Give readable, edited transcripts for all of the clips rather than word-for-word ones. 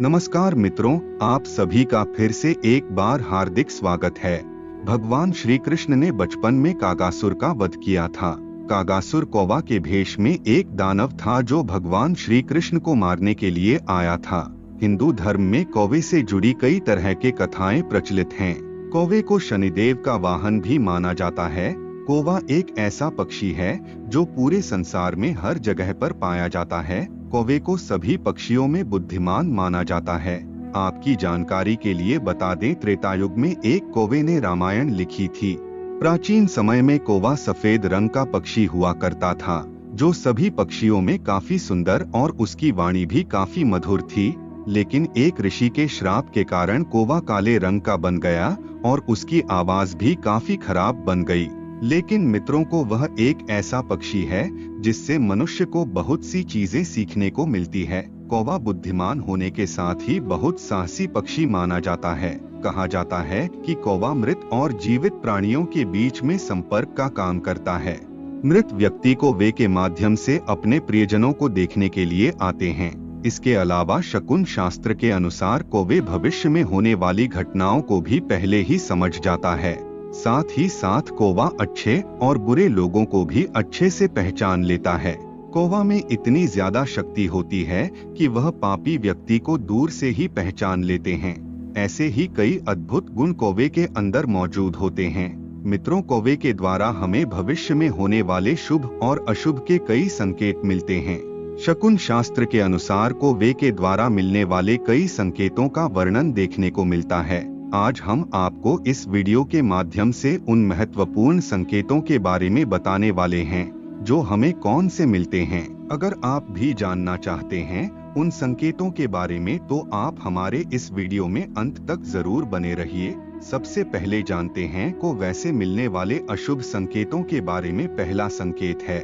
नमस्कार मित्रों, आप सभी का फिर से एक बार हार्दिक स्वागत है। भगवान श्री कृष्ण ने बचपन में कागासुर का वध किया था। कागासुर कौवा के भेष में एक दानव था जो भगवान श्री कृष्ण को मारने के लिए आया था। हिंदू धर्म में कौवे से जुड़ी कई तरह के कथाएं प्रचलित हैं। कौवे को शनिदेव का वाहन भी माना जाता है। कौवा एक ऐसा पक्षी है जो पूरे संसार में हर जगह पर पाया जाता है। कौवे को सभी पक्षियों में बुद्धिमान माना जाता है। आपकी जानकारी के लिए बता दें, त्रेता युग में एक कौवे ने रामायण लिखी थी। प्राचीन समय में कौवा सफेद रंग का पक्षी हुआ करता था, जो सभी पक्षियों में काफी सुंदर और उसकी वाणी भी काफी मधुर थी। लेकिन एक ऋषि के श्राप के कारण कौवा काले रंग का बन गया और उसकी आवाज भी काफी खराब बन गई। लेकिन मित्रों को वह एक ऐसा पक्षी है जिससे मनुष्य को बहुत सी चीजें सीखने को मिलती है। कौवा बुद्धिमान होने के साथ ही बहुत साहसी पक्षी माना जाता है। कहा जाता है कि कौवा मृत और जीवित प्राणियों के बीच में संपर्क का काम करता है। मृत व्यक्ति को वे के माध्यम से अपने प्रियजनों को देखने के लिए आते हैं। इसके अलावा शकुन शास्त्र के अनुसार कौवे भविष्य में होने वाली घटनाओं को भी पहले ही समझ जाता है। साथ ही साथ कौवा अच्छे और बुरे लोगों को भी अच्छे से पहचान लेता है। कौवा में इतनी ज्यादा शक्ति होती है कि वह पापी व्यक्ति को दूर से ही पहचान लेते हैं। ऐसे ही कई अद्भुत गुण कौवे के अंदर मौजूद होते हैं। मित्रों, कौवे के द्वारा हमें भविष्य में होने वाले शुभ और अशुभ के कई संकेत मिलते हैं। शकुन शास्त्र के अनुसार कौवे के द्वारा मिलने वाले कई संकेतों का वर्णन देखने को मिलता है। आज हम आपको इस वीडियो के माध्यम से उन महत्वपूर्ण संकेतों के बारे में बताने वाले हैं जो हमें कौन से मिलते हैं। अगर आप भी जानना चाहते हैं उन संकेतों के बारे में तो आप हमारे इस वीडियो में अंत तक जरूर बने रहिए। सबसे पहले जानते हैं को वैसे मिलने वाले अशुभ संकेतों के बारे में। पहला संकेत है,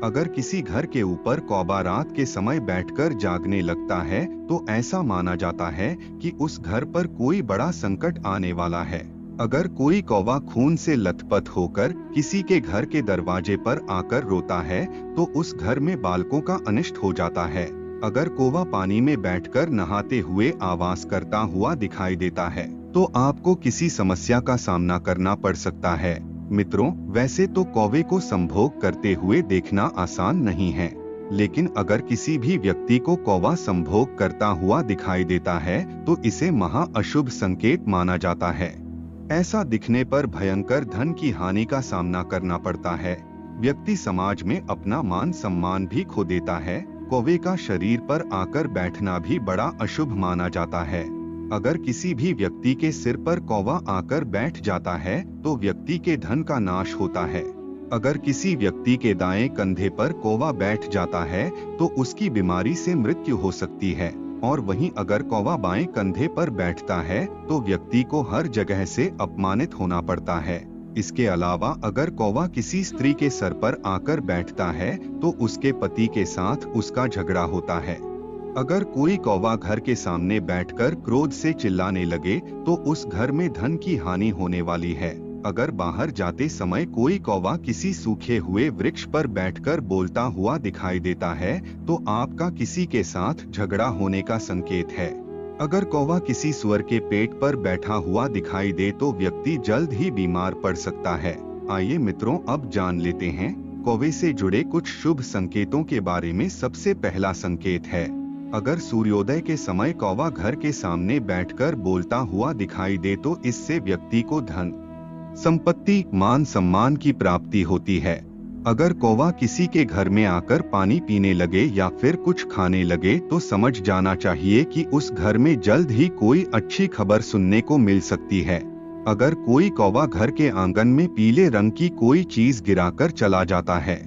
अगर किसी घर के ऊपर कौवा रात के समय बैठकर जागने लगता है तो ऐसा माना जाता है कि उस घर पर कोई बड़ा संकट आने वाला है। अगर कोई कौवा खून से लथपथ होकर किसी के घर के दरवाजे पर आकर रोता है तो उस घर में बालकों का अनिष्ट हो जाता है। अगर कौवा पानी में बैठकर नहाते हुए आवाज करता हुआ दिखाई देता है तो आपको किसी समस्या का सामना करना पड़ सकता है। मित्रों, वैसे तो कौवे को संभोग करते हुए देखना आसान नहीं है, लेकिन अगर किसी भी व्यक्ति को कौवा संभोग करता हुआ दिखाई देता है तो इसे महा अशुभ संकेत माना जाता है। ऐसा दिखने पर भयंकर धन की हानि का सामना करना पड़ता है। व्यक्ति समाज में अपना मान सम्मान भी खो देता है। कौवे का शरीर पर आकर बैठना भी बड़ा अशुभ माना जाता है। अगर किसी भी व्यक्ति के सिर पर कौवा आकर बैठ जाता है तो व्यक्ति के धन का नाश होता है। अगर किसी व्यक्ति के दाएं कंधे पर कौवा बैठ जाता है तो उसकी बीमारी से मृत्यु हो सकती है। और वहीं अगर कौवा बाएं कंधे पर बैठता है तो व्यक्ति को हर जगह से अपमानित होना पड़ता है। इसके अलावा अगर कौवा किसी स्त्री के सर पर आकर बैठता है तो उसके पति के साथ उसका झगड़ा होता है। अगर कोई कौवा घर के सामने बैठकर क्रोध से चिल्लाने लगे तो उस घर में धन की हानि होने वाली है। अगर बाहर जाते समय कोई कौवा किसी सूखे हुए वृक्ष पर बैठकर बोलता हुआ दिखाई देता है तो आपका किसी के साथ झगड़ा होने का संकेत है। अगर कौवा किसी सुअर के पेट पर बैठा हुआ दिखाई दे तो व्यक्ति जल्द ही बीमार पड़ सकता है। आइए मित्रों, अब जान लेते हैं कौवे से जुड़े कुछ शुभ संकेतों के बारे में। सबसे पहला संकेत है, अगर सूर्योदय के समय कौवा घर के सामने बैठकर बोलता हुआ दिखाई दे तो इससे व्यक्ति को धन, संपत्ति, मान सम्मान की प्राप्ति होती है। अगर कौवा किसी के घर में आकर पानी पीने लगे या फिर कुछ खाने लगे तो समझ जाना चाहिए कि उस घर में जल्द ही कोई अच्छी खबर सुनने को मिल सकती है। अगर कोई कौवा घर के आंगन में पीले रंग की कोई चीज गिराकर चला जाता है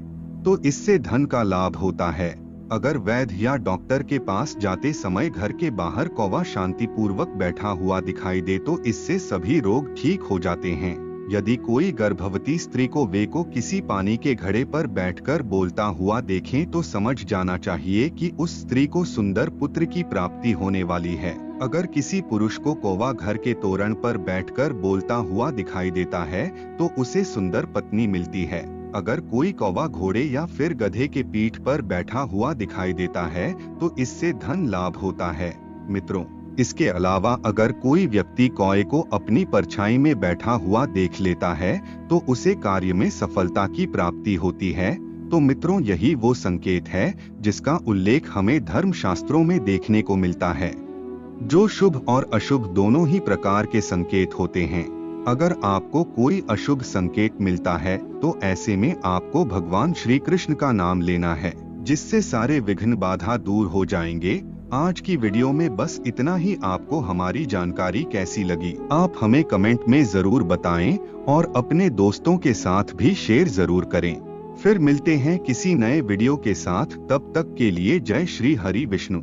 तो इससे धन का लाभ होता है। अगर वैद्य या डॉक्टर के पास जाते समय घर के बाहर कौवा शांतिपूर्वक बैठा हुआ दिखाई दे तो इससे सभी रोग ठीक हो जाते हैं। यदि कोई गर्भवती स्त्री को वे को किसी पानी के घड़े पर बैठकर बोलता हुआ देखें तो समझ जाना चाहिए कि उस स्त्री को सुंदर पुत्र की प्राप्ति होने वाली है। अगर किसी पुरुष को कौवा घर के तोरण पर बैठकर बोलता हुआ दिखाई देता है तो उसे सुंदर पत्नी मिलती है। अगर कोई कौवा घोड़े या फिर गधे के पीठ पर बैठा हुआ दिखाई देता है तो इससे धन लाभ होता है। मित्रों, इसके अलावा अगर कोई व्यक्ति कौए को अपनी परछाई में बैठा हुआ देख लेता है तो उसे कार्य में सफलता की प्राप्ति होती है। तो मित्रों, यही वो संकेत है जिसका उल्लेख हमें धर्मशास्त्रों में देखने को मिलता है, जो शुभ और अशुभ दोनों ही प्रकार के संकेत होते हैं। अगर आपको कोई अशुभ संकेत मिलता है तो ऐसे में आपको भगवान श्री कृष्ण का नाम लेना है, जिससे सारे विघ्न बाधा दूर हो जाएंगे। आज की वीडियो में बस इतना ही। आपको हमारी जानकारी कैसी लगी आप हमें कमेंट में जरूर बताएं और अपने दोस्तों के साथ भी शेयर जरूर करें। फिर मिलते हैं किसी नए वीडियो के साथ, तब तक के लिए जय श्री हरि विष्णु।